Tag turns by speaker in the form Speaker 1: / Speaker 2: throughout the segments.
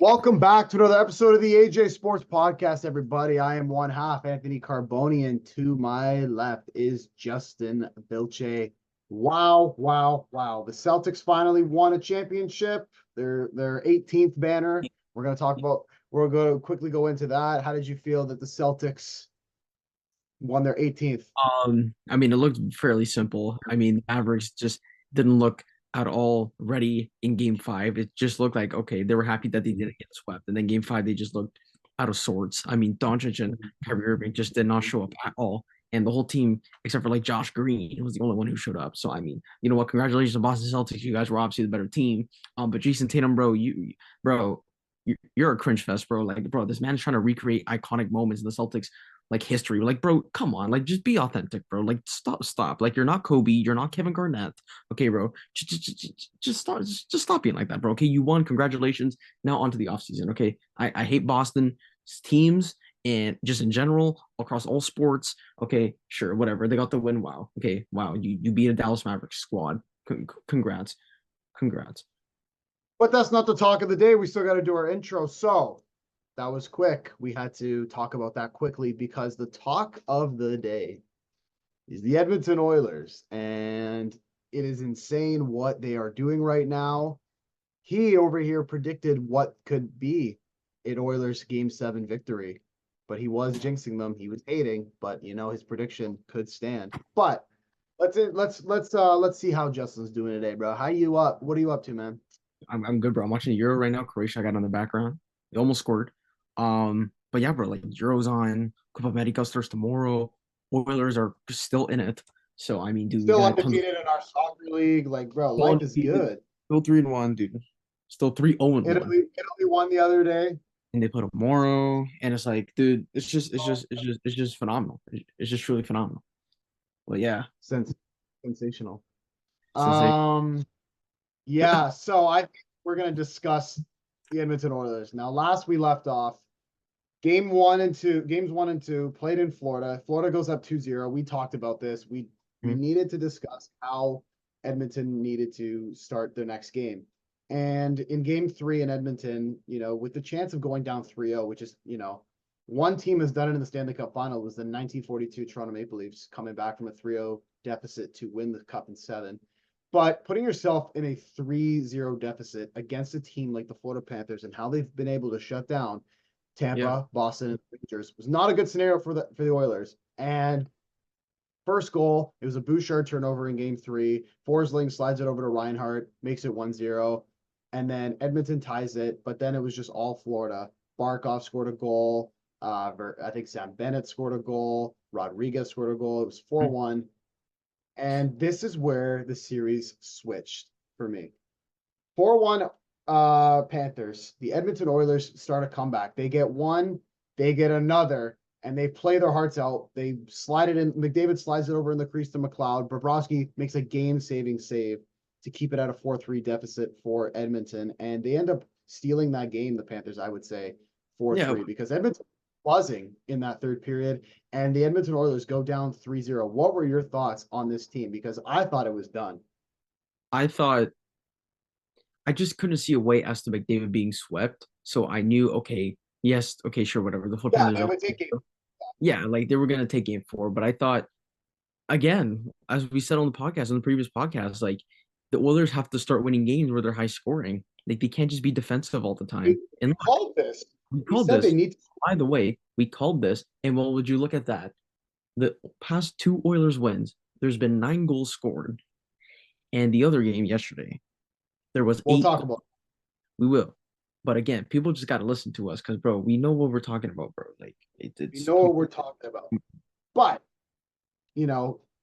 Speaker 1: Welcome back to another episode of the AJ Sports Podcast, everybody. I am one half, Anthony Carboni, and to my left is Justin Vilche. Wow. The Celtics finally won a championship, their 18th banner. We're going to quickly go into that. How did you feel that the Celtics won their 18th?
Speaker 2: It looked fairly simple. The Mavericks just didn't look at all ready in game five. It just looked like, okay, they were happy that they didn't get swept. And then game five, they just looked out of sorts. Doncic and Kyrie Irving just did not show up at all. And the whole team, except for like Josh Green, was the only one who showed up. So, you know what? Congratulations to Boston Celtics. You guys were obviously the better team. But Jason Tatum, you're a cringe fest, bro. Like, bro, this man is trying to recreate iconic moments in the Celtics like history. Like, bro, come on, like just be authentic, bro. Like, stop. Like, you're not Kobe, you're not Kevin Garnett. Okay, bro. Just stop being like that, bro. Okay, you won. Congratulations. Now on to the offseason. Okay. I hate Boston teams and just in general across all sports. Okay, sure, whatever. They got the win. Wow. Okay, wow. You beat a Dallas Mavericks squad. Congrats.
Speaker 1: But that's not the talk of the day. We still got to do our intro. So that was quick. We had to talk about that quickly because the talk of the day is the Edmonton Oilers. And it is insane what they are doing right now. He over here predicted what could be an Oilers Game 7 victory, but he was jinxing them. He was hating, but his prediction could stand. But let's see how Justin's doing today, bro. How you up? What are you up to, man?
Speaker 2: I'm good, bro. I'm watching the Euro right now. Croatia, I got on the background. They almost scored. But yeah, bro, like Euro's on. Copa America starts tomorrow. Oilers are still in it. So dude, we
Speaker 1: Still
Speaker 2: got tons of
Speaker 1: undefeated in our soccer league. Like, bro,
Speaker 2: still
Speaker 1: life is
Speaker 2: undefeated.
Speaker 1: good.
Speaker 2: Still 3-1, dude. Still 3-0-1.
Speaker 1: Italy won the other day.
Speaker 2: And they put tomorrow. And it's like, dude, it's just phenomenal. It's just truly phenomenal. But yeah,
Speaker 1: Sensational.
Speaker 2: sensation.
Speaker 1: Yeah, so I think we're gonna discuss the Edmonton Oilers. Now, last we left off, games 1 and 2 played in Florida. Florida goes up 2-0. We talked about this. We needed to discuss how Edmonton needed to start their next game. And in game 3 in Edmonton, with the chance of going down 3-0, which is, one team has done it in the Stanley Cup final, was the 1942 Toronto Maple Leafs coming back from a 3-0 deficit to win the cup in 7. But putting yourself in a 3-0 deficit against a team like the Florida Panthers and how they've been able to shut down Tampa, Boston, and Rangers was not a good scenario for the Oilers. And first goal, it was a Bouchard turnover in game 3. Forsling slides it over to Reinhart, makes it 1-0. And then Edmonton ties it, but then it was just all Florida. Barkov scored a goal. I think Sam Bennett scored a goal. Rodriguez scored a goal. It was 4-1. And this is where the series switched for me. 4-1 Panthers. The Edmonton Oilers start a comeback. They get one, they get another, and they play their hearts out. They slide it in. McDavid slides it over in the crease to McLeod. Bobrovsky makes a game-saving save to keep it at a 4-3 deficit for Edmonton. And they end up stealing that game, the Panthers, I would say, 4-3, because Edmonton buzzing in that third period, and the Edmonton Oilers go down 3-0. What were your thoughts on this team? Because I thought it was done.
Speaker 2: I thought I just couldn't see a way as to McDavid being swept. So I knew, okay, yes, okay, sure, whatever. The
Speaker 1: Yeah,
Speaker 2: Panthers
Speaker 1: they
Speaker 2: are,
Speaker 1: would take it.
Speaker 2: yeah, like they were gonna take game 4. But I thought, again, as we said on the previous podcast, like the Oilers have to start winning games where they're high scoring. Like they can't just be defensive all the time.
Speaker 1: We
Speaker 2: And
Speaker 1: called this.
Speaker 2: we
Speaker 1: We
Speaker 2: called
Speaker 1: said they
Speaker 2: this.
Speaker 1: need to.
Speaker 2: By the way, we called this. And well, would you look at that? The past 2 Oilers wins, there's been 9 goals scored. And the other game yesterday, there was
Speaker 1: We'll
Speaker 2: 8
Speaker 1: talk
Speaker 2: goals.
Speaker 1: about.
Speaker 2: We will. But again, people just got to listen to us because, bro, we know what we're talking about, bro. Like,
Speaker 1: We
Speaker 2: it's
Speaker 1: know what we're talking about. But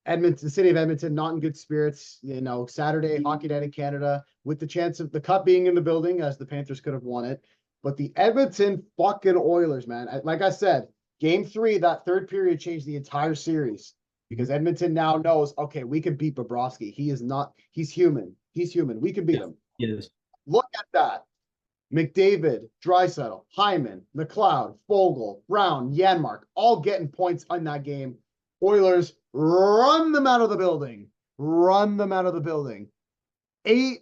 Speaker 1: Edmonton, the city of Edmonton, not in good spirits. Saturday, hockey night in Canada, with the chance of the cup being in the building, as the Panthers could have won it. But the Edmonton fucking Oilers, man. Like I said, game 3, that third period changed the entire series because Edmonton now knows, okay, we can beat Bobrovsky. He's human. He's human. We can beat him.
Speaker 2: it is.
Speaker 1: Look at that. McDavid, Draisaitl, Hyman, McLeod, Fogle, Brown, Yanmark, all getting points on that game. Oilers run them out of the building. 8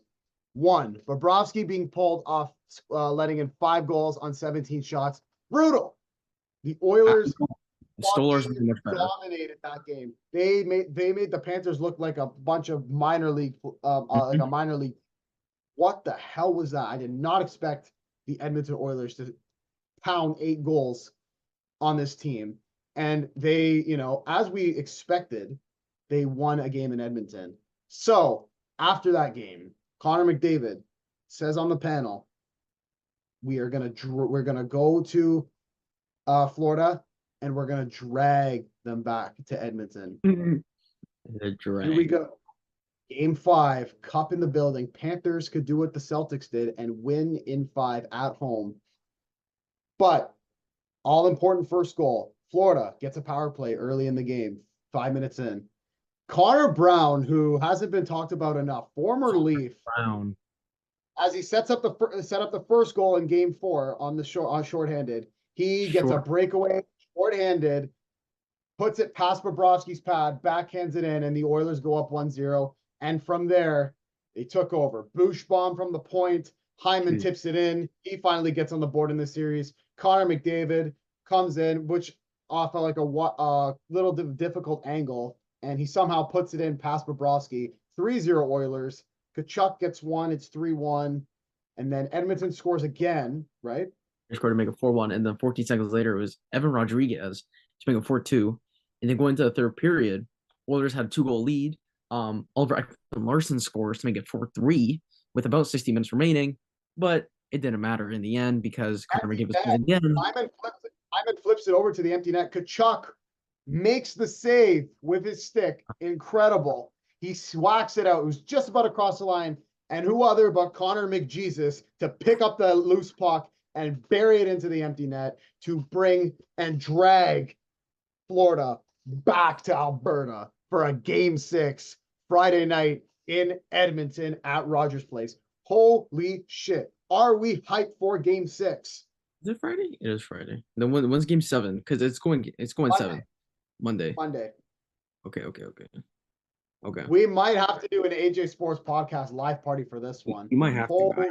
Speaker 1: One, Bobrovsky being pulled off, letting in 5 goals on 17 shots. Brutal. The Oilers
Speaker 2: Stolarz
Speaker 1: fucking
Speaker 2: was much better.
Speaker 1: dominated that game. They made the Panthers look like a bunch of minor league, like a minor league. What the hell was that? I did not expect the Edmonton Oilers to pound 8 goals on this team. And they, as we expected, they won a game in Edmonton. So after that game, Connor McDavid says on the panel, we're gonna go to Florida and we're gonna drag them back to Edmonton.
Speaker 2: The drag.
Speaker 1: Here we go. Game 5, cup in the building. Panthers could do what the Celtics did and win in 5 at home. But all important first goal. Florida gets a power play early in the game, 5 minutes in. Connor Brown, who hasn't been talked about enough, former Leaf,
Speaker 2: Brown.
Speaker 1: as he set up the first goal in Game 4 on the shorthanded, he gets a breakaway shorthanded, puts it past Bobrovsky's pad, backhands it in, and the Oilers go up 1-0. And from there, they took over. Boosh bomb from the point. Hyman tips it in. He finally gets on the board in the series. Connor McDavid comes in, which off like a little difficult angle, and he somehow puts it in past Bobrovsky. 3-0 Oilers. Tkachuk gets one. It's 3-1. And then Edmonton scores again, right?
Speaker 2: They scored to make it 4-1, and then 14 seconds later, it was Evan Rodriguez to make it 4-2. And then going into the third period, Oilers had a 2-goal lead. Oliver Larson scores to make it 4-3 with about 60 minutes remaining, but it didn't matter in the end because Connor McDavid was again.
Speaker 1: Hyman flips it over to the empty net. Tkachuk makes the save with his stick. Incredible. He swacks it out. It was just about across the line. And who other but Connor McJesus to pick up the loose puck and bury it into the empty net to bring and drag Florida back to Alberta for a Game 6 Friday night in Edmonton at Rogers Place. Holy shit. Are we hyped for Game 6?
Speaker 2: Is it Friday? It is Friday. Then when's Game 7? Because it's going
Speaker 1: Monday.
Speaker 2: 7. Monday. Okay.
Speaker 1: We might have to do an AJ Sports podcast live party for this one.
Speaker 2: You might have to.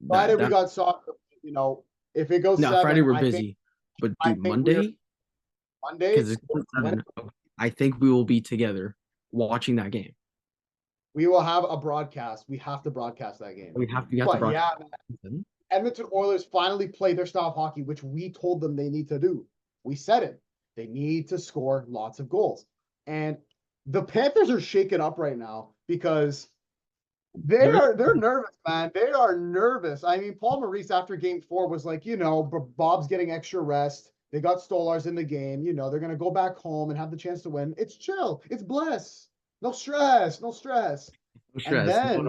Speaker 1: Friday we got soccer. If it goes 7,
Speaker 2: Friday we're busy. But dude, Monday, because it's 7, I think we will be together watching that game.
Speaker 1: We will have a broadcast. We have to broadcast that game.
Speaker 2: We have to broadcast.
Speaker 1: Yeah, Edmonton Oilers finally play their style of hockey, which we told them they need to do. We said it. They need to score lots of goals. And the Panthers are shaken up right now because they're nervous, man. They are nervous. I mean, Paul Maurice after Game 4 was like, Bob's getting extra rest. They got Stolarz in the game. They're going to go back home and have the chance to win. It's chill. It's bliss. No stress. No stress. And then,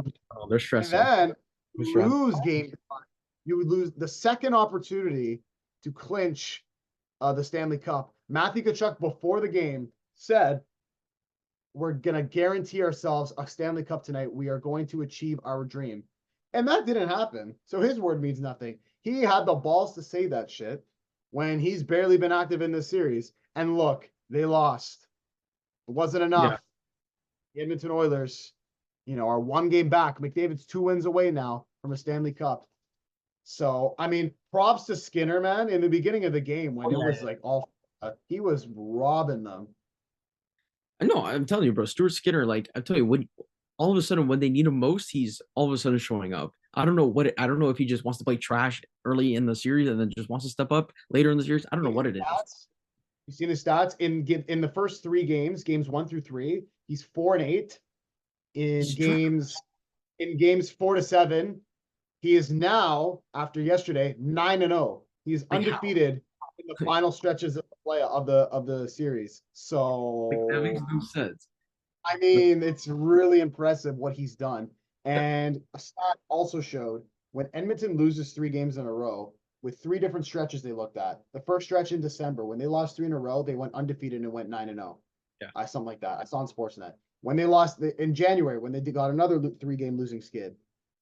Speaker 2: they're stressing.
Speaker 1: And then you lose Game 5. You would lose the second opportunity to clinch the Stanley Cup. Matthew Tkachuk, before the game, said, we're going to guarantee ourselves a Stanley Cup tonight. We are going to achieve our dream. And that didn't happen. So his word means nothing. He had the balls to say that shit when he's barely been active in this series. And look, they lost. It wasn't enough. Yeah. The Edmonton Oilers, are 1 game back. McDavid's 2 wins away now from a Stanley Cup. So, I mean, props to Skinner, man. In the beginning of the game when it was like he was robbing them.
Speaker 2: No, I'm telling you, bro. Stuart Skinner, I'm telling you, all of a sudden when they need him most, he's all of a sudden showing up. I don't know if he just wants to play trash early in the series and then just wants to step up later in the series. I don't know what it is.
Speaker 1: You seen his stats in the first 3 games, games 1 through 3. He's 4-8 in games 4 to 7. He is now, after yesterday, 9-0. He's undefeated in the final stretches of the play of the series. So
Speaker 2: that makes no sense.
Speaker 1: I mean, it's really impressive what he's done. And a stat also showed when Edmonton loses 3 games in a row with 3 different stretches they looked at. The first stretch in December, when they lost 3 in a row, they went undefeated and went 9-0. Yeah, something like that. I saw on Sportsnet. When they lost in January, when they got another 3-game losing skid,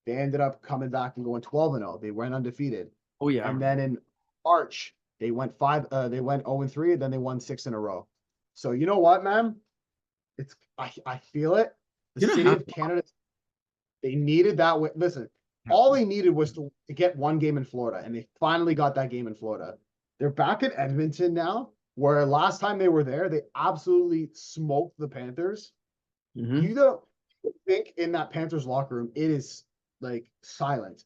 Speaker 1: they ended up coming back and going 12-0. They went undefeated.
Speaker 2: Oh yeah.
Speaker 1: And then in March, they went 0-3, and then they won 6 in a row. So you know what, man? I feel it. The city of Canada They needed that. Listen, all they needed was to get one game in Florida, and they finally got that game in Florida. They're back at Edmonton now, where last time they were there, they absolutely smoked the Panthers.
Speaker 2: Mm-hmm.
Speaker 1: You don't think in that Panthers locker room, it is like silent,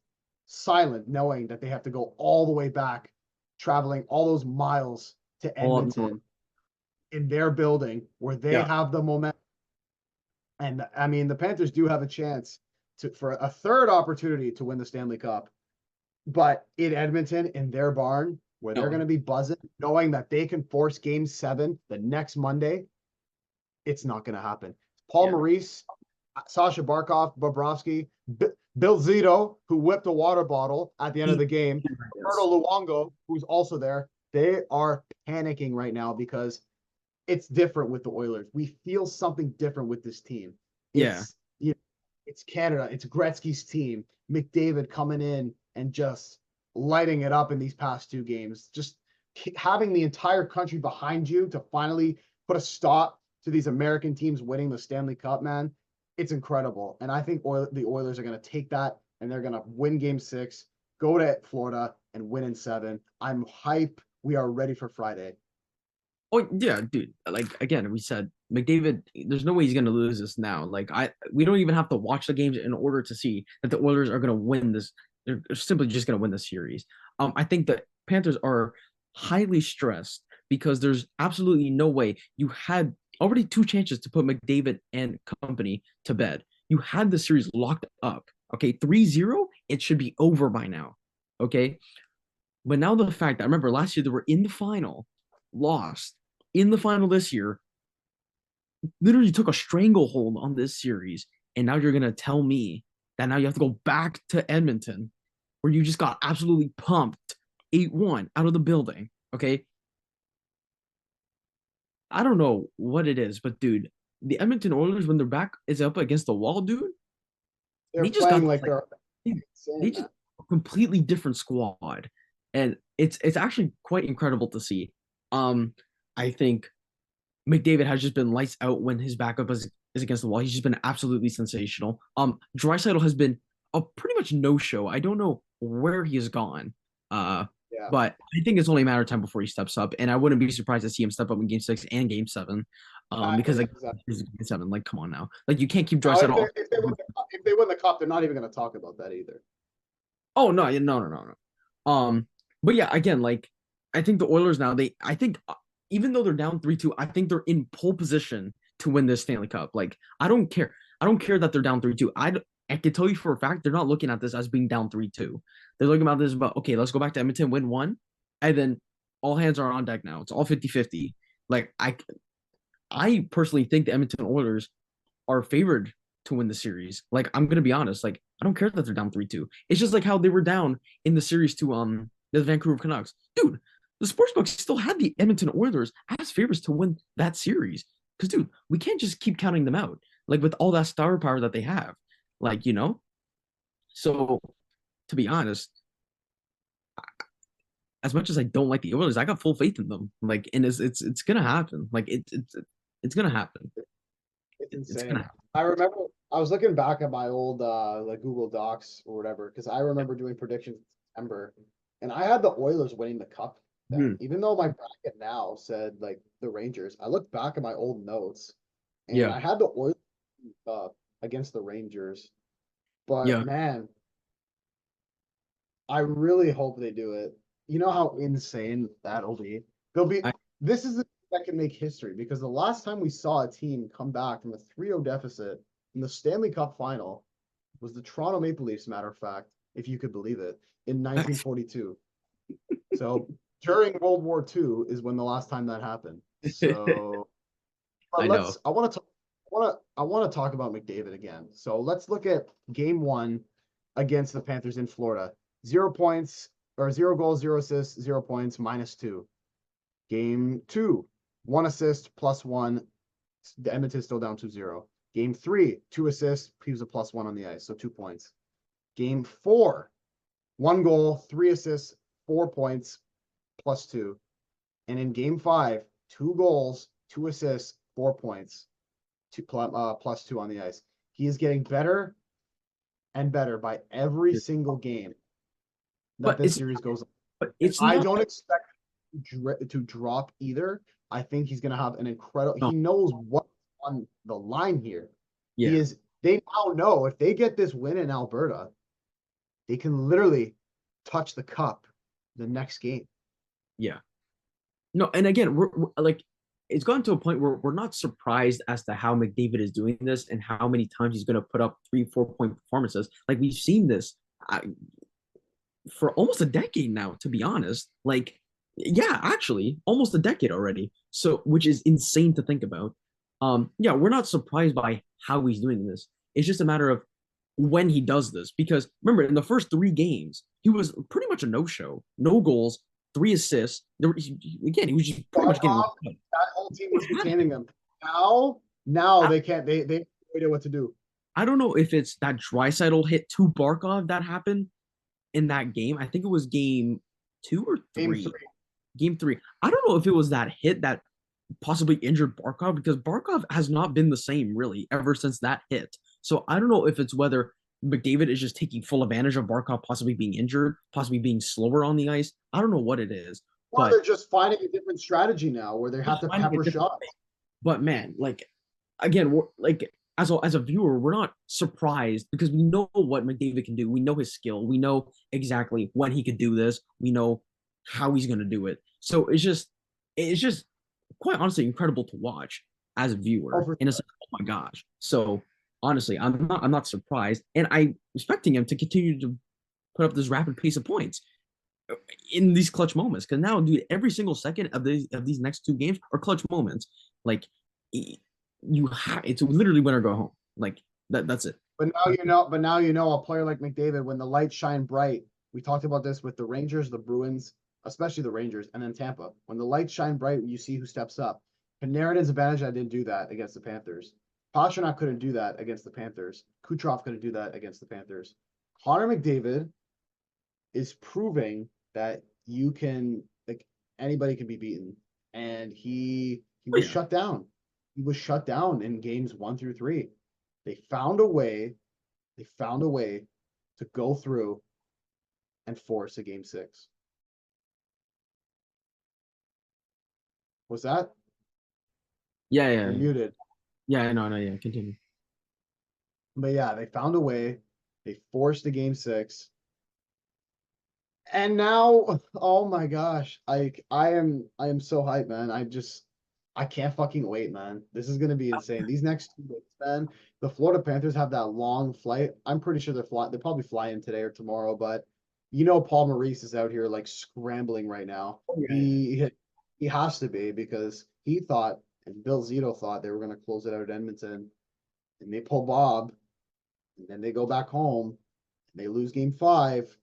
Speaker 1: knowing that they have to go all the way back, traveling all those miles to Edmonton in their building where they have the momentum. And I mean, the Panthers do have a chance for a third opportunity to win the Stanley Cup, but in Edmonton, in their barn, where they're going to be buzzing, knowing that they can force Game 7 the next Monday, it's not going to happen. Paul Maurice, Sasha Barkov, Bobrovsky, Bill Zito, who whipped a water bottle at the end of the game, Roberto Luongo, who's also there. They are panicking right now because it's different with the Oilers. We feel something different with this team. It's Canada. It's Gretzky's team. McDavid coming in and just lighting it up in these past 2 games. Just having the entire country behind you to finally put a stop to these American teams winning the Stanley Cup, man. It's incredible. And I think the Oilers are going to take that and they're going to win Game 6, go to Florida and win in 7. I'm hype. We are ready for Friday.
Speaker 2: Oh yeah, dude. Like again, we said McDavid. There's no way he's gonna lose this now. Like we don't even have to watch the games in order to see that the Oilers are gonna win this. They're simply just gonna win the series. I think the Panthers are highly stressed because there's absolutely no way. You had already 2 chances to put McDavid and company to bed. You had the series locked up. Okay, 3-0, it should be over by now. Okay, but now the fact that I remember last year they were in the final, lost in the final this year, literally took a stranglehold on this series, and now you're gonna tell me that now you have to go back to Edmonton, where you just got absolutely pumped 8-1 out of the building. Okay, I don't know what it is, but dude, the Edmonton Oilers when they're back is up against the wall, dude.
Speaker 1: They're
Speaker 2: just
Speaker 1: playing
Speaker 2: got
Speaker 1: like they're
Speaker 2: they just a completely different squad, and it's actually quite incredible to see. I think McDavid has just been lights out when his backup is against the wall. He's just been absolutely sensational. Draisaitl has been a pretty much no show. I don't know where he has gone. But I think it's only a matter of time before he steps up, and I wouldn't be surprised to see him step up in Game 6 and Game 7. Because like Game 7, like come on now, like you can't keep Draisaitl.
Speaker 1: If they win the cup, they're not even going to talk about that either.
Speaker 2: Oh no. But yeah, again, like I think the Oilers now I think even though they're down 3-2, I think they're in pole position to win this Stanley Cup. Like I don't care that they're down 3-2. I can tell you for a fact they're not looking at this as being down 3-2. They're looking at this about okay, let's go back to Edmonton, win 1, and then all hands are on deck now. It's all 50-50. Like I personally think the Edmonton Oilers are favored to win the series. Like I'm gonna be honest, like I don't care that they're down 3-2. It's just like how they were down in the series to the Vancouver Canucks. Dude, the sportsbook still had the Edmonton Oilers as favorites to win that series. Because dude, we can't just keep counting them out. Like with all that star power that they have. Like, So to be honest, as much as I don't like the Oilers, I got full faith in them. Like, and it's gonna happen. Like it's gonna happen.
Speaker 1: It's insane. I remember I was looking back at my old like Google Docs or whatever, because I remember doing predictions in September, and I had the Oilers winning the cup then. Even though my bracket now said like the Rangers, I looked back at my old notes and I had the Oilers against the Rangers. But man, I really hope they do it. You know how insane that'll be? This is that can make history, because the last time we saw a team come back from a 3-0 deficit in the Stanley Cup final was the Toronto Maple Leafs, matter of fact, if you could believe it, in 1942. So during World War II is when the last time that happened. So I want to talk about McDavid again. So let's look at Game 1 against the Panthers in Florida. 0 points, or 0 goals, 0 assists, 0 points, -2. Game 2, 1 assist, +1. The Edmonton's still down 2-0. Game 3, 2 assists. He was a +1 on the ice, so 2 points. Game 4, 1 goal, 3 assists, 4 points, +2. And in Game 5, 2 goals, 2 assists, 4 points, +2 on the ice. He is getting better and better by every single game that
Speaker 2: But
Speaker 1: this
Speaker 2: it's
Speaker 1: series goes on.
Speaker 2: but
Speaker 1: And
Speaker 2: it's
Speaker 1: I
Speaker 2: not.
Speaker 1: don't expect to drop either. I think he's going to have an incredible.
Speaker 2: No,
Speaker 1: He knows what's on the line here. He
Speaker 2: yeah,
Speaker 1: is. They now know if they get this win in Alberta, they can literally touch the cup the next game.
Speaker 2: yeah. No, and again, we're like, it's gotten to a point where we're not surprised as to how McDavid is doing this and how many times he's going to put up 3, 4 point performances. Like we've seen this for almost a decade now, to be honest. Like, yeah, actually, almost a decade already. So, which is insane to think about. Yeah, we're not surprised by how he's doing this. It's just a matter of when he does this. Because remember, in the first 3 games, he was pretty much a no-show, no goals, 3 assists. Again, he was just pretty much getting.
Speaker 1: That whole team was containing him. Now
Speaker 2: I,
Speaker 1: they can't. They have no idea what to do.
Speaker 2: I don't know if it's that Draisaitl hit to Barkov that happened in that game. I think it was game 2 or
Speaker 1: Game
Speaker 2: 3.
Speaker 1: three.
Speaker 2: Game 3. I don't know if it was that hit that possibly injured Barkov because Barkov has not been the same really ever since that hit. So I don't know if it's whether McDavid is just taking full advantage of Barkov possibly being injured, possibly being slower on the ice. I don't know what it is,
Speaker 1: Or
Speaker 2: but
Speaker 1: they're just finding a different strategy now where they have to
Speaker 2: finding a
Speaker 1: pepper
Speaker 2: different.
Speaker 1: shots.
Speaker 2: But man, like again, we're like as a viewer, we're not surprised because we know what McDavid can do. We know his skill. We know exactly when he could do this. We know how he's going to do it. So it's just quite honestly incredible to watch as a viewer.
Speaker 1: For
Speaker 2: In a sense, oh my gosh. So honestly, I'm not surprised, and I'm expecting him to continue to put up this rapid pace of points in these clutch moments. Because now, dude, every single second of these next 2 games are clutch moments. Like you have, it's literally win or go home. Like that's it.
Speaker 1: But now you know a player like McDavid, when the lights shine bright, we talked about this with the Rangers, the Bruins, especially the Rangers, and then Tampa. When the lights shine bright, you see who steps up. Panarin's advantage, I didn't do that against the Panthers. Pastrnak couldn't do that against the Panthers. Kucherov couldn't do that against the Panthers. Connor McDavid is proving that you can, like, anybody can be beaten. And he
Speaker 2: Oh
Speaker 1: was
Speaker 2: yeah,
Speaker 1: shut down. He was shut down in games 1 through 3. They found a way. They found a way to go through and force a game 6. Was that?
Speaker 2: yeah, yeah,
Speaker 1: You're
Speaker 2: yeah.
Speaker 1: muted.
Speaker 2: Yeah, I know, yeah. Continue.
Speaker 1: But yeah, they found a way. They forced a game 6. And now, oh my gosh, I am so hyped, man. I can't fucking wait, man. This is gonna be insane. These next 2 weeks, man. The Florida Panthers have that long flight. I'm pretty sure they'll probably fly in today or tomorrow, but Paul Maurice is out here like scrambling right now.
Speaker 2: Oh yeah, yeah.
Speaker 1: He has to be because he thought and Bill Zito thought they were gonna close it out at Edmonton, and they pull Bob, and then they go back home and they lose game 5.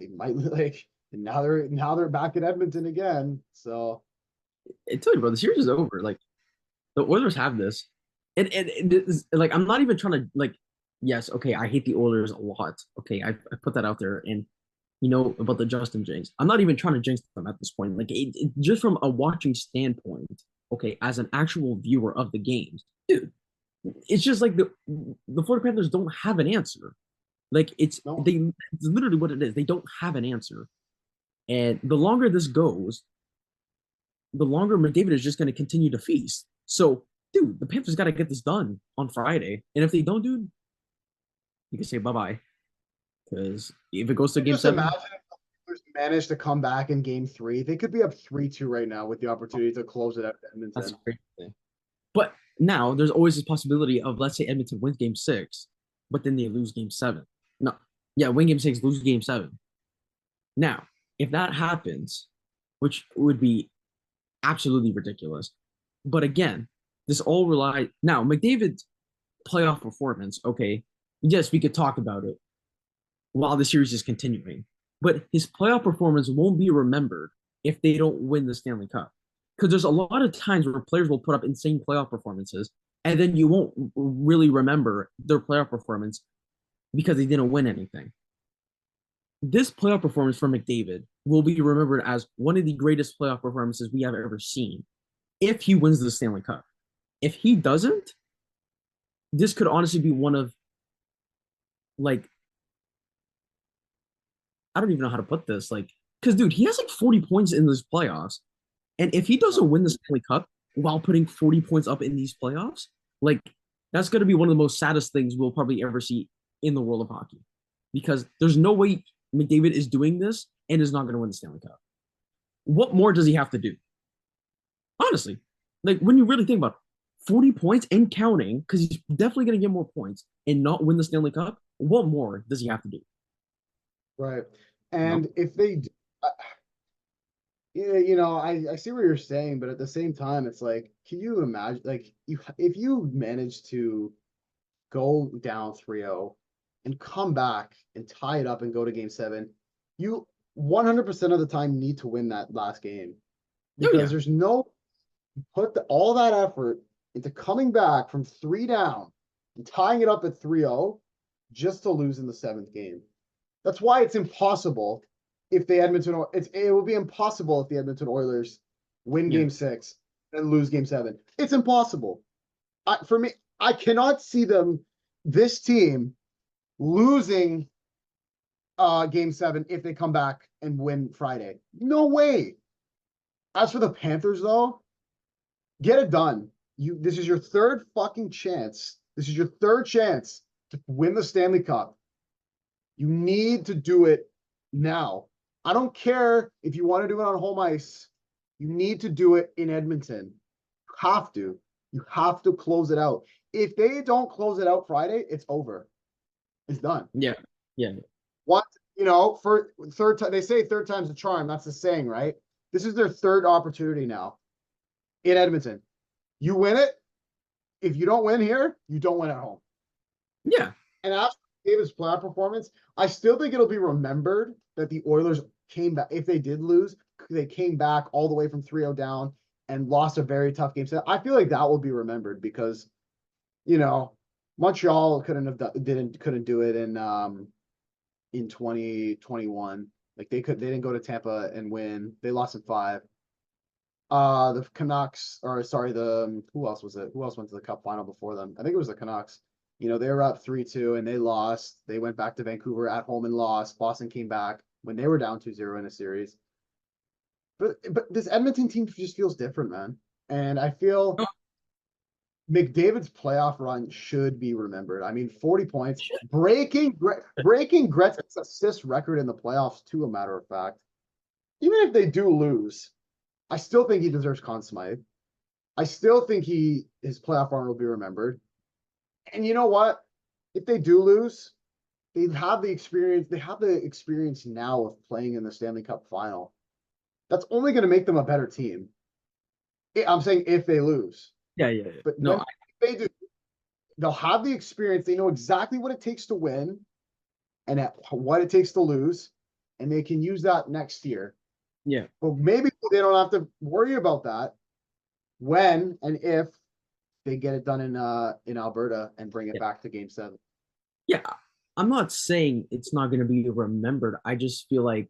Speaker 1: They might like, and now they're back at Edmonton again. So
Speaker 2: I tell you, bro, the series is over. Like the Oilers have this, and it is, like I'm not even trying to like. Yes, okay, I hate the Oilers a lot. Okay, I put that out there, and about the Justin jinx. I'm not even trying to jinx them at this point. Like just from a watching standpoint, okay, as an actual viewer of the games, dude, it's just like the Florida Panthers don't have an answer. Like
Speaker 1: no,
Speaker 2: it's literally what it is. They don't have an answer, and the longer this goes, the longer McDavid is just going to continue to feast. So, dude, the Panthers got to get this done on Friday, and if they don't, dude, you can say bye bye. Because if it goes to Game
Speaker 1: just
Speaker 2: 7,
Speaker 1: imagine if the Oilers manage to come back in game 3. They could be up 3-2 right now with the opportunity to close it out at
Speaker 2: that's
Speaker 1: Edmonton.
Speaker 2: crazy. But now there's always this possibility of, let's say Edmonton wins Game 6, but then they lose Game 7. No, yeah, win Game 6, lose Game 7. Now, if that happens, which would be absolutely ridiculous, but again, this all relies now McDavid's playoff performance. Okay, yes, we could talk about it while the series is continuing, but his playoff performance won't be remembered if they don't win the Stanley Cup. Because there's a lot of times where players will put up insane playoff performances, and then you won't really remember their playoff performance because they didn't win anything. This playoff performance from McDavid will be remembered as one of the greatest playoff performances we have ever seen if he wins the Stanley Cup. If he doesn't, this could honestly be one of like I don't even know how to put this. Like, because dude, he has like 40 points in these playoffs. And if he doesn't win the Stanley Cup while putting 40 points up in these playoffs, like that's gonna be one of the most saddest things we'll probably ever see in the world of hockey. Because there's no way McDavid is doing this and is not gonna win the Stanley Cup. What more does he have to do? Honestly, like when you really think about it, 40 points and counting, because he's definitely gonna get more points and not win the Stanley Cup. What more does he have to do?
Speaker 1: Right.
Speaker 2: You know?
Speaker 1: And if they, yeah, I see what you're saying, but at the same time, it's like, can you imagine, like, if you manage to go down 3-0 and come back and tie it up and go to game seven, you 100% of the time need to win that last game
Speaker 2: Oh
Speaker 1: because
Speaker 2: yeah,
Speaker 1: there's no all that effort into coming back from three down and tying it up at 3-0 just to lose in the seventh game. That's why it's impossible if the it will be impossible if the Edmonton Oilers win
Speaker 2: yeah,
Speaker 1: game six and lose game seven. It's impossible. For me, I cannot see this team losing game seven if they come back and win Friday. No way. As for the Panthers, though, get it done. This is your third fucking chance. This is your third chance to win the Stanley Cup. You need to do it now. I don't care if you want to do it on home ice. You need to do it in Edmonton. You have to. You have to close it out. If they don't close it out Friday, it's over. It's done.
Speaker 2: yeah, yeah,
Speaker 1: What, for third time, they say third time's a charm. That's the saying, right? This is their third opportunity now in Edmonton. You win it. If you don't win here, you don't win at home.
Speaker 2: yeah.
Speaker 1: And after David's playoff performance, I still think it'll be remembered that the Oilers came back. If they did lose, they came back all the way from 3-0 down and lost a very tough game. So I feel like that will be remembered because, Montreal couldn't do it in 2021. Like they didn't go to Tampa and win. They lost in five. The Canucks, or sorry, who else was it? Who else went to the Cup final before them? I think it was the Canucks. They were up 3-2 and they lost. They went back to Vancouver at home and lost. Boston came back when they were down 2-0 in a series. But this Edmonton team just feels different, man. And I feel McDavid's playoff run should be remembered. I mean, 40 points, breaking Gretzky's assist record in the playoffs, to a matter of fact. Even if they do lose, I still think he deserves Conn Smythe. I still think his playoff run will be remembered. And you know what? If they do lose, they have the experience. They have the experience now of playing in the Stanley Cup final. That's only going to make them a better team. I'm saying if they lose,
Speaker 2: Yeah, yeah, yeah.
Speaker 1: but
Speaker 2: No,
Speaker 1: when they do, they'll have the experience. They know exactly what it takes to win and what it takes to lose, and they can use that next year.
Speaker 2: yeah,
Speaker 1: But maybe they don't have to worry about that when and if they get it done in Alberta and bring it
Speaker 2: yeah,
Speaker 1: back to game seven.
Speaker 2: yeah. I'm not saying it's not going to be remembered. I just feel like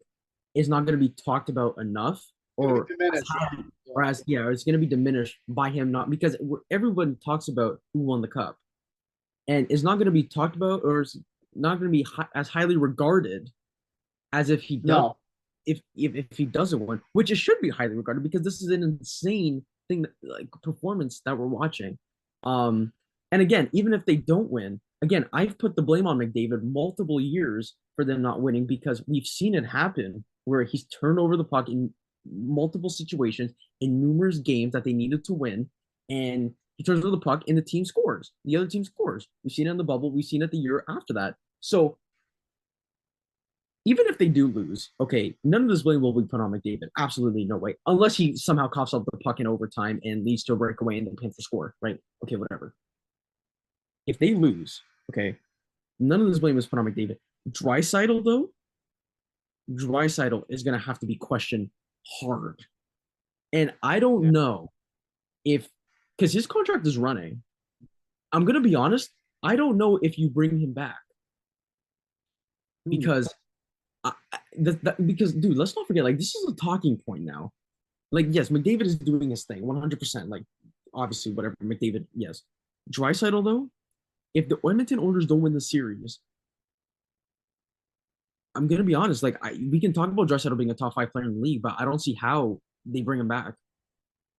Speaker 2: it's not going to be talked about enough, or as
Speaker 1: Diminished.
Speaker 2: high, or as yeah, it's going to be diminished by him not because everyone talks about who won the cup, and it's not going to be talked about, or it's not going to be as highly regarded as if he does.
Speaker 1: No,
Speaker 2: If he doesn't win, which it should be highly regarded because this is an insane thing, like performance that we're watching. And again, even if they don't win, again, I've put the blame on McDavid multiple years for them not winning because we've seen it happen where he's turned over the puck in multiple situations in numerous games that they needed to win, and he turns over the puck and the team scores. The other team scores. We've seen it in the bubble. We've seen it the year after that. So even if they do lose, okay, none of this blame will be put on McDavid. Absolutely no way. Unless he somehow coughs up the puck in overtime and leads to a breakaway and the Panthers score, right? Okay, whatever. If they lose, okay, none of this blame is put on McDavid. Draisaitl, though, Draisaitl is going to have to be questioned hard. And I don't know if, because his contract is running, I'm going to be honest, I don't know if you bring him back. Because because dude, let's not forget, like this is a talking point now. Like, yes, McDavid is doing his thing 100%. Like, obviously, whatever McDavid, yes. Draisaitl though, if the Edmonton Oilers don't win the series, I'm gonna be honest. Like, we can talk about Draisaitl being a top 5 player in the league, but I don't see how they bring him back.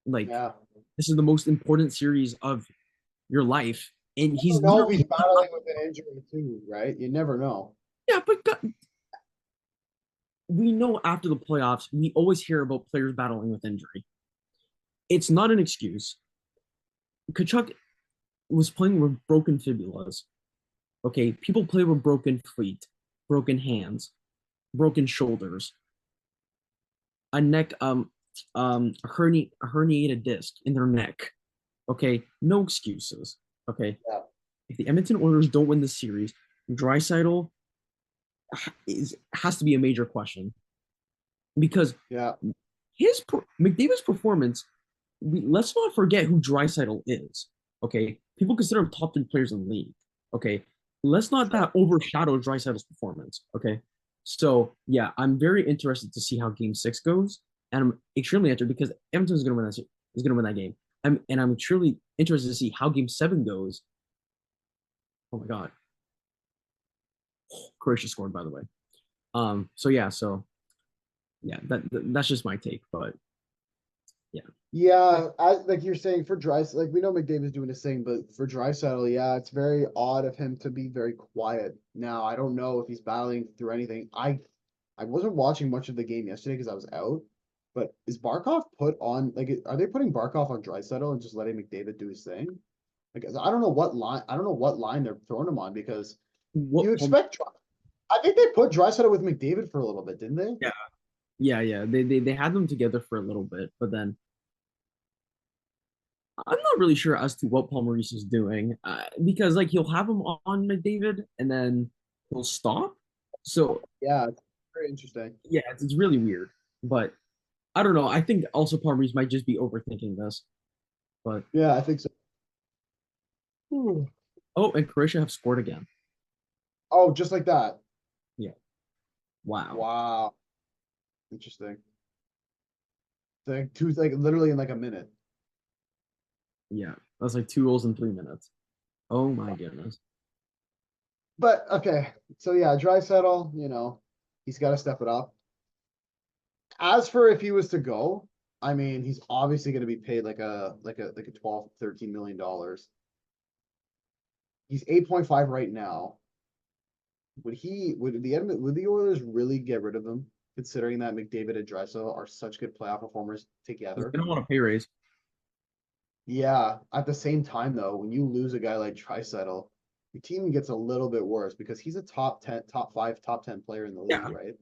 Speaker 2: Like,
Speaker 1: Yeah.
Speaker 2: this is the most important series of your life, and
Speaker 1: I
Speaker 2: he's
Speaker 1: don't know if he's
Speaker 2: literally
Speaker 1: battling with an injury too, right? You never know.
Speaker 2: yeah. But we know after the playoffs, we always hear about players battling with injury. It's not an excuse. Kachuk was playing with broken fibulas. Okay, people play with broken feet, broken hands, broken shoulders, a neck, a herniated disc in their neck. Okay, no excuses. Okay,
Speaker 1: Yeah.
Speaker 2: if the Edmonton Oilers don't win the series, Draisaitl has to be a major question because
Speaker 1: Yeah.
Speaker 2: his McDavid's performance. Let's not forget who Draisaitl is. Okay, people consider him top 3 players in the league. Okay, let's not
Speaker 1: Sure.
Speaker 2: that overshadow Draisaitl's performance. Okay, so yeah, I'm very interested to see how Game 6 goes, and I'm extremely interested because Edmonton is going to win that. Is going to win that game. I'm truly interested to see how Game 7 goes. Oh my God, Croatia scored, by the way. So yeah, that's just my take, but yeah.
Speaker 1: Yeah, like you're saying for Draisaitl, like we know McDavid's doing his thing, but for Draisaitl, yeah, it's very odd of him to be very quiet. Now, I don't know if he's battling through anything. I wasn't watching much of the game yesterday because I was out. But is Barkov put on like are they putting Barkov on Draisaitl and just letting McDavid do his thing? Like I don't know what line they're throwing him on because you
Speaker 2: What?
Speaker 1: expect I think they put Draisaitl with McDavid for a little bit, didn't they?
Speaker 2: Yeah, yeah. They had them together for a little bit, but then I'm not really sure as to what Paul Maurice is doing because like he'll have him on McDavid and then he'll stop. So
Speaker 1: Yeah, it's very interesting.
Speaker 2: yeah, it's really weird. But I don't know. I think also Paul Maurice might just be overthinking this. But
Speaker 1: Yeah, I think so. Hmm.
Speaker 2: oh, and Croatia have scored again.
Speaker 1: Oh, just like that.
Speaker 2: Yeah. Wow.
Speaker 1: Wow. Interesting. Like literally in like a minute.
Speaker 2: Yeah. That's like 2 goals in 3 minutes. Oh my goodness.
Speaker 1: But okay, so yeah, Draisaitl, he's got to step it up. As for if he was to go, I mean, he's obviously going to be paid like a 12, 13 million dollars. He's 8.5 right now. Would the Oilers really get rid of him, considering that McDavid and Draisaitl are such good playoff performers
Speaker 2: He's
Speaker 1: together?
Speaker 2: gonna want a pay raise.
Speaker 1: Yeah. At the same time, though, when you lose a guy like Draisaitl, your team gets a little bit worse because he's a top 10, top 5, top 10 player in the league,
Speaker 2: Yeah.
Speaker 1: right?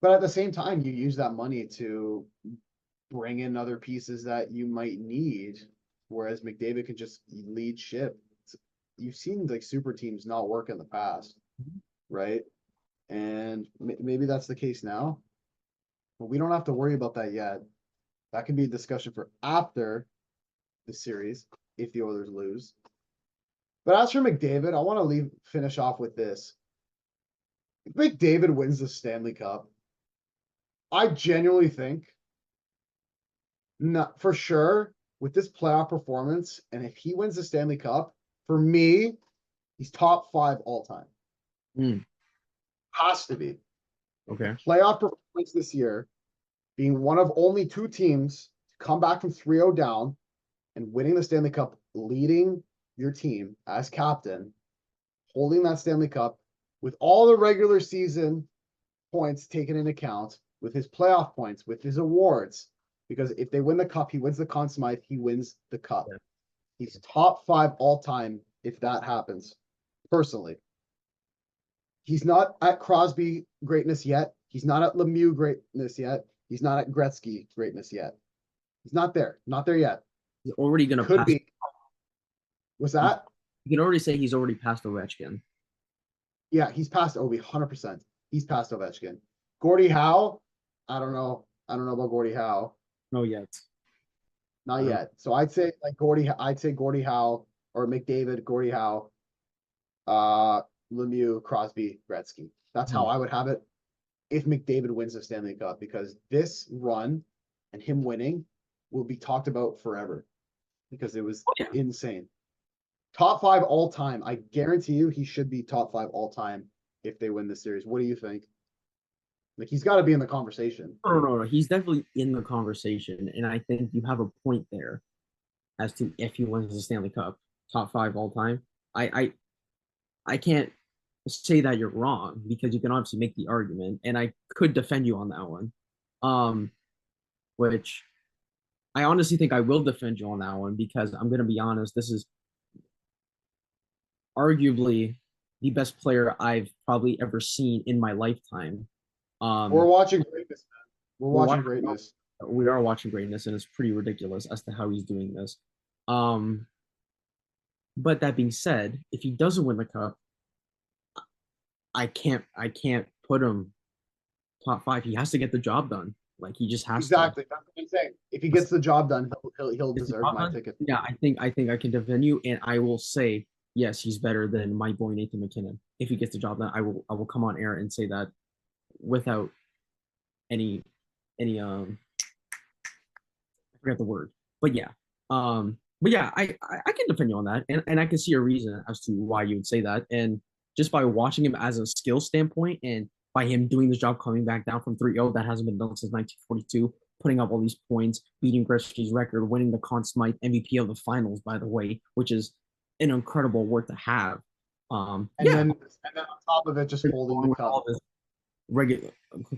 Speaker 1: But at the same time, you use that money to bring in other pieces that you might need, whereas McDavid can just lead ship. You've seen like super teams not work in the past, right? And maybe that's the case now, but we don't have to worry about that yet. That can be a discussion for after the series if the Oilers lose. But as for McDavid, I want to finish off with this. If McDavid wins the Stanley Cup, I genuinely think, not for sure, with this playoff performance, and if he wins the Stanley Cup, for me, he's top 5 all time.
Speaker 2: Mm,
Speaker 1: Has to be.
Speaker 2: okay.
Speaker 1: Playoff performance this year, being one of only 2 teams to come back from 3-0 down and winning the Stanley Cup, leading your team as captain, holding that Stanley Cup with all the regular season points taken into account, with his playoff points, with his awards. Because if they win the cup, he wins the Conn Smythe, he wins the cup.
Speaker 2: Yeah.
Speaker 1: He's top 5 all time if that happens, personally. He's not at Crosby greatness yet. He's not at Lemieux greatness yet. He's not at Gretzky greatness yet. He's not there. Not there yet.
Speaker 2: He's already gonna
Speaker 1: Could
Speaker 2: pass.
Speaker 1: be. Was that?
Speaker 2: You can already say he's already passed Ovechkin.
Speaker 1: Yeah, he's past Obi 100%. He's past Ovechkin. Gordie Howe, I don't know. I don't know about Gordie Howe.
Speaker 2: No yet.
Speaker 1: Not yet. So I'd say Gordie Howe or McDavid, Gordie Howe, Lemieux, Crosby, Gretzky. That's how I would have it if McDavid wins the Stanley Cup, because this run and him winning will be talked about forever because it was
Speaker 2: Oh, yeah.
Speaker 1: insane. Top 5 all time. I guarantee you he should be top 5 all time if they win this series. What do you think? Like he's got to be in the conversation.
Speaker 2: No. He's definitely in the conversation, and I think you have a point there as to if he wins the Stanley Cup, top 5 all time. I can't say that you're wrong because you can obviously make the argument, and I could defend you on that one. Which I honestly think I will defend you on that one because I'm gonna be honest, this is arguably the best player I've probably ever seen in my lifetime.
Speaker 1: We're watching greatness, man. We're watching greatness.
Speaker 2: We are watching greatness, and it's pretty ridiculous as to how he's doing this. But that being said, if he doesn't win the cup, I can't put him top 5. He has to get the job done. Like he just has
Speaker 1: exactly. That's what I'm saying. If he gets the job done, he'll deserve my ticket.
Speaker 2: Yeah, I think I can defend you, and I will say yes, he's better than my boy Nathan McKinnon. If he gets the job done, I will come on air and say that without any I forgot the word, but yeah, I can defend you on that, and I can see a reason as to why you would say that, and just by watching him as a skill standpoint, and by him doing this job, coming back down from 3-0, that hasn't been done since 1942, putting up all these points, beating Gretzky's record, winning the Conn Smythe MVP of the finals, by the way, which is an incredible award to have.
Speaker 1: And then on top of it, just holding the cup.
Speaker 2: Regular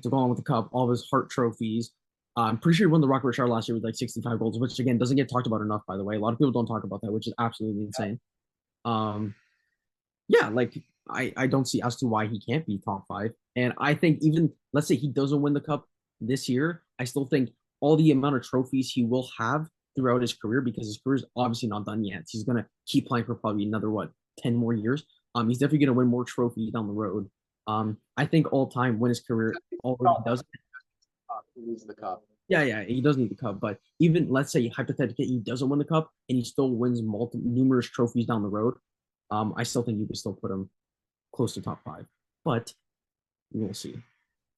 Speaker 2: to go on with the cup, all of his Hart trophies. I'm pretty sure he won the Rocket Richard last year with like 65 goals, which again doesn't get talked about enough, by the way. A lot of people don't talk about that, which is absolutely insane. Like I don't see as to why he can't be top 5. And I think even let's say he doesn't win the cup this year, I still think all the amount of trophies he will have throughout his career, because his career is obviously not done yet. He's gonna keep playing for probably another 10 more years. He's definitely gonna win more trophies down the road. I think all time when his career already does
Speaker 1: he needs the cup.
Speaker 2: Yeah, he does need the cup. But even let's say hypothetically he doesn't win the cup and he still wins numerous trophies down the road, I still think you can still put him close to top 5. But we'll see.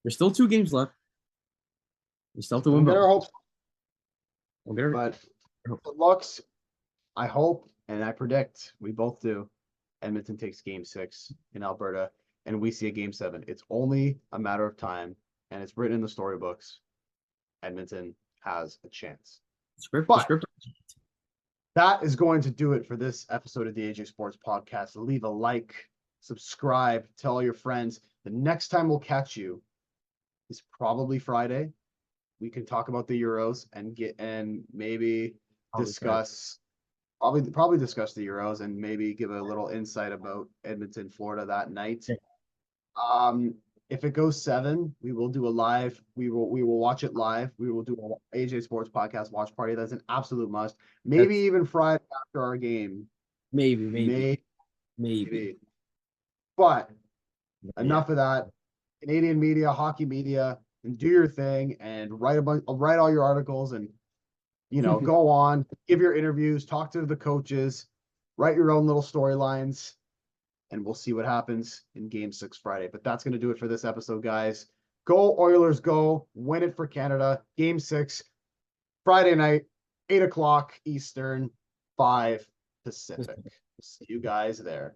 Speaker 2: There's still 2 games left. We still have to win.
Speaker 1: We'll get our hopes.
Speaker 2: We'll
Speaker 1: but it looks, I hope, and I predict, we both do, Edmonton takes game 6 in Alberta, and we see a game 7. It's only a matter of time, and it's written in the storybooks. Edmonton has a chance. That is going to do it for this episode of the AJ Sports Podcast. Leave a like, subscribe, tell all your friends. The next time we'll catch you is probably Friday. We can talk about the Euros and maybe discuss probably discuss the Euros and maybe give a little insight about Edmonton, Florida that night. If it goes 7, we will do a live. We will watch it live. We will do a AJ Sports Podcast watch party. That's an absolute must. Maybe even Friday after our game.
Speaker 2: Maybe.
Speaker 1: But enough of that. Canadian media, hockey media, and do your thing and write all your articles and go on, give your interviews, talk to the coaches, write your own little storylines. And we'll see what happens in Game 6 Friday. But that's going to do it for this episode, guys. Go Oilers, go. Win it for Canada. Game 6, Friday night, 8 o'clock Eastern, 5 Pacific. See you guys there.